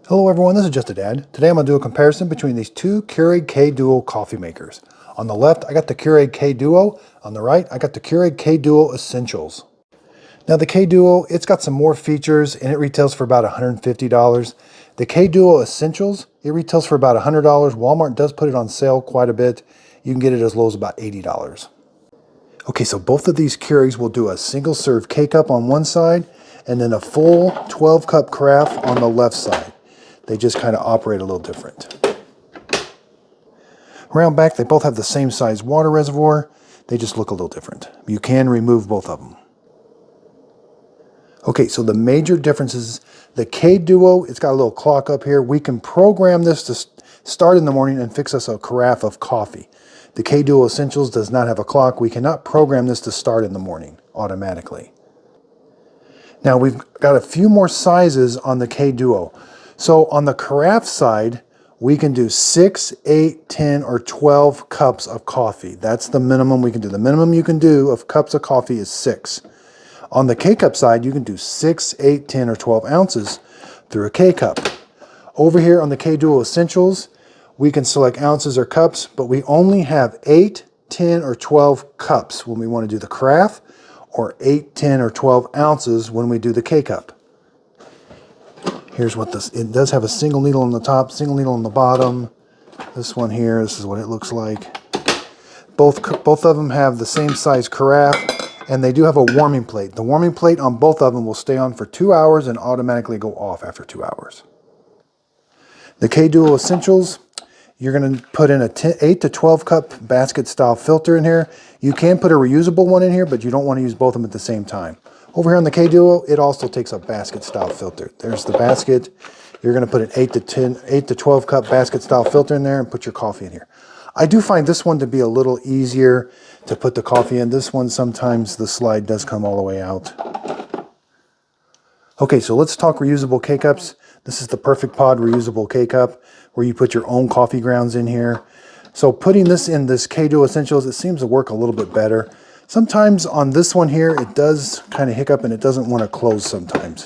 Hello everyone, this is Just a Dad. Today I'm going to do a comparison between these two Keurig K-Duo coffee makers. On the left, I got the Keurig K-Duo. On the right, I got the Keurig K-Duo Essentials. Now the K-Duo, it's got some more features and it retails for about $150. The K-Duo Essentials, it retails for about $100. Walmart does put it on sale quite a bit. You can get it as low as about $80. Okay, so both of these Keurigs will do a single serve K-Cup on one side and then a full 12 cup carafe on the left side. They just kind of operate a little different. Around back, they both have the same size water reservoir. They just look a little different. You can remove both of them. Okay, so the major differences, the K-Duo, it's got a little clock up here. We can program this to start in the morning and fix us a carafe of coffee. The K-Duo Essentials does not have a clock. We cannot program this to start in the morning automatically. Now we've got a few more sizes on the K-Duo. So on the carafe side, we can do 6, 8, 10, or 12 cups of coffee. That's the minimum we can do. The minimum you can do of cups of coffee is 6. On the K-Cup side, you can do 6, 8, 10, or 12 ounces through a K-Cup. Over here on the K-Duo Essentials, we can select ounces or cups, but we only have 8, 10, or 12 cups when we want to do the carafe, or 8, 10, or 12 ounces when we do the K-Cup. Here's what this, it does have a single needle on the top, single needle on the bottom. This one here, this is what it looks like. Both of them have the same size carafe, and they do have a warming plate. The warming plate on both of them will stay on for 2 hours and automatically go off after 2 hours. The K-Duo Essentials, you're going to put in a 8 to 12 cup basket style filter in here. You can put a reusable one in here, but you don't want to use both of them at the same time. Over here on the K-Duo, it also takes a basket style filter. There's the basket. You're going to put an 8 to 12 cup basket style filter in there and put your coffee in here. I do find this one to be a little easier to put the coffee in. This one, sometimes the slide does come all the way out. Okay, so let's talk reusable K-Cups. This is the Perfect Pod reusable K-Cup where you put your own coffee grounds in here. So putting this in this K-Duo Essentials, it seems to work a little bit better. Sometimes on this one here, it does kind of hiccup and it doesn't want to close sometimes.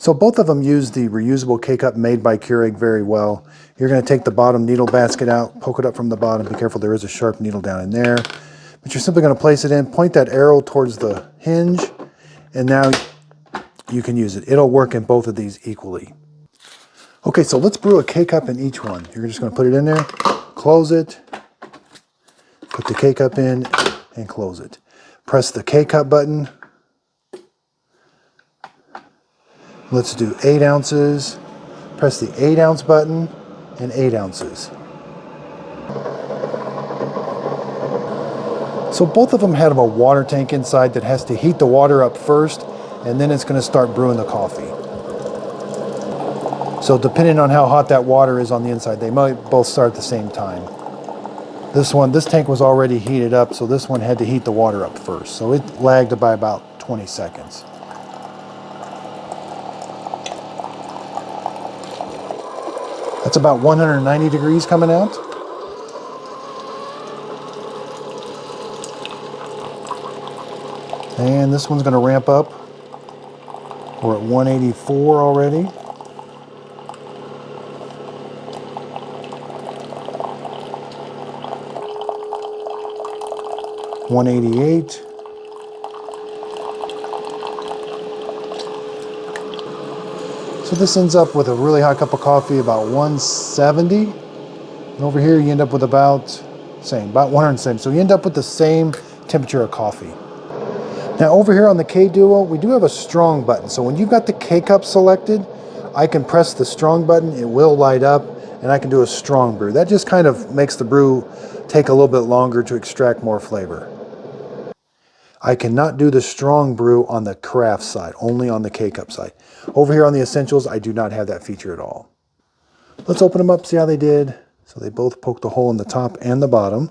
So both of them use the reusable K-Cup made by Keurig very well. You're going to take the bottom needle basket out, poke it up from the bottom. Be careful, there is a sharp needle down in there. But you're simply going to place it in, point that arrow towards the hinge, and now you can use it. It'll work in both of these equally. Okay, so let's brew a K-Cup in each one. You're just going to put it in there, close it, put the K-Cup in, and close it. Press the K-Cup button. Let's do 8 ounces. Press the 8 ounce button and 8 ounces. So both of them have a water tank inside that has to heat the water up first, and then it's going to start brewing the coffee. So depending on how hot that water is on the inside, they might both start at the same time. This tank was already heated up, so this one had to heat the water up first. So it lagged by about 20 seconds. That's about 190 degrees coming out. And this one's going to ramp up. We're at 184 already. $188. So this ends up with a really hot cup of coffee about 170. And over here you end up with about 170. So you end up with the same temperature of coffee. Now over here on the K-Duo, we do have a strong button. So when you've got the K-Cup selected, I can press the strong button, it will light up, and I can do a strong brew. That just kind of makes the brew take a little bit longer to extract more flavor. I cannot do the strong brew on the carafe side, only on the K-Cup side. Over here on the Essentials, I do not have that feature at all. Let's open them up, see how they did. So they both poked a hole in the top and the bottom.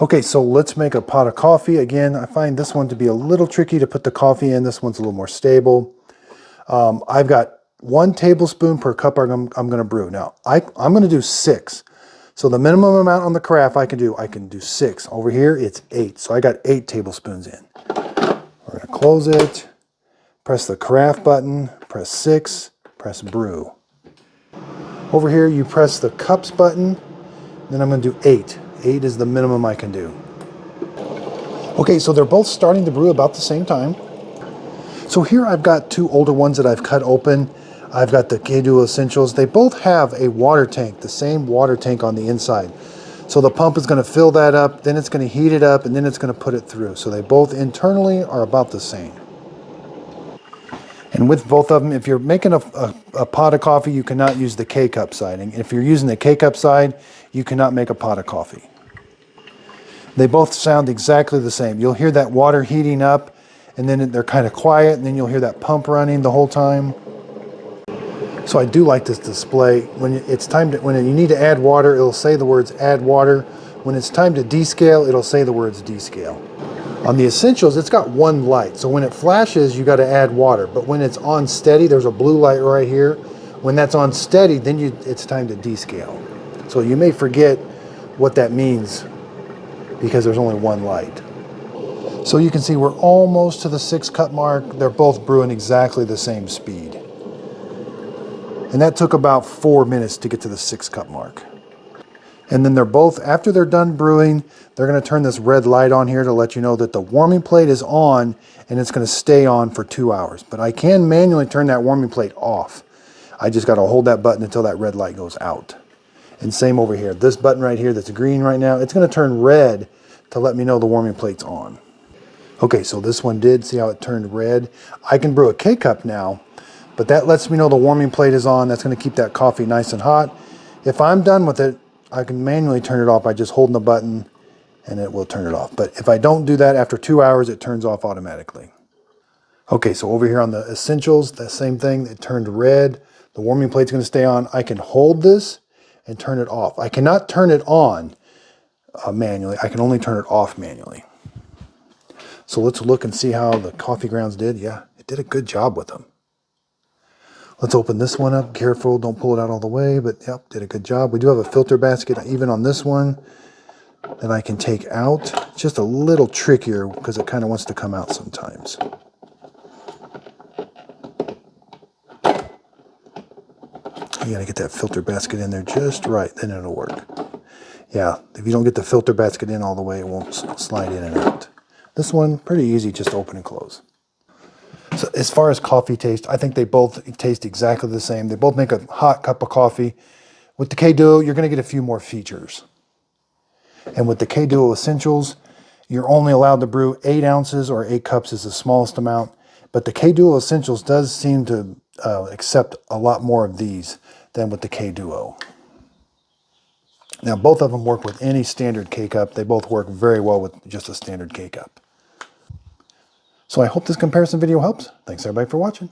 Okay, so let's make a pot of coffee. Again, I find this one to be a little tricky to put the coffee in. This one's a little more stable. I've got 1 tablespoon per cup I'm going to brew. Now, I'm going to do 6. So the minimum amount on the carafe I can do 6. Over here, it's 8. So I got 8 tablespoons in. We're going close it, press the carafe button, press 6, press brew. Over here you press the cups button, then I'm going to do 8. 8 is the minimum I can do. Okay, so they're both starting to brew about the same time. So here I've got two older ones that I've cut open. I've got the Keurig Essentials. They both have a water tank, the same water tank on the inside. So the pump is going to fill that up, then it's going to heat it up, and then it's going to put it through. So they both internally are about the same. And with both of them, if you're making a pot of coffee, you cannot use the K-cup side. And if you're using the K-cup side, you cannot make a pot of coffee. They both sound exactly the same. You'll hear that water heating up, and then they're kind of quiet, and then you'll hear that pump running the whole time. So I do like this display. When it's time to, when you need to add water, it'll say the words add water. When it's time to descale, it'll say the words descale. On the Essentials, it's got one light. So when it flashes, you got to add water. But when it's on steady, there's a blue light right here. When that's on steady, then it's time to descale. So you may forget what that means because there's only one light. So you can see we're almost to the 6 cup mark. They're both brewing exactly the same speed. And that took about 4 minutes to get to the 6 cup mark. And then they're both, after they're done brewing, they're going to turn this red light on here to let you know that the warming plate is on and it's going to stay on for 2 hours. But I can manually turn that warming plate off. I just got to hold that button until that red light goes out. And same over here. This button right here that's green right now, it's going to turn red to let me know the warming plate's on. Okay, so this one did. See how it turned red? I can brew a K-cup now, but that lets me know the warming plate is on. That's going to keep that coffee nice and hot. If I'm done with it, I can manually turn it off by just holding the button and it will turn it off. But if I don't do that, after 2 hours, it turns off automatically. Okay, so over here on the Essentials, the same thing. It turned red. The warming plate's going to stay on. I can hold this and turn it off. I cannot turn it on manually. I can only turn it off manually. So let's look and see how the coffee grounds did. Yeah, it did a good job with them. Let's open this one up. Careful, don't pull it out all the way, but yep, did a good job. We do have a filter basket even on this one that I can take out. It's just a little trickier because it kind of wants to come out sometimes. You gotta get that filter basket in there just right, then it'll work. Yeah, if you don't get the filter basket in all the way, it won't slide in and out. This one, pretty easy, just open and close. So as far as coffee taste, I think they both taste exactly the same. They both make a hot cup of coffee. With the K-Duo, you're going to get a few more features. And with the K-Duo Essentials, you're only allowed to brew 8 ounces or 8 cups is the smallest amount. But the K-Duo Essentials does seem to accept a lot more of these than with the K-Duo. Now, both of them work with any standard K-Cup. They both work very well with just a standard K-Cup. So I hope this comparison video helps. Thanks everybody for watching.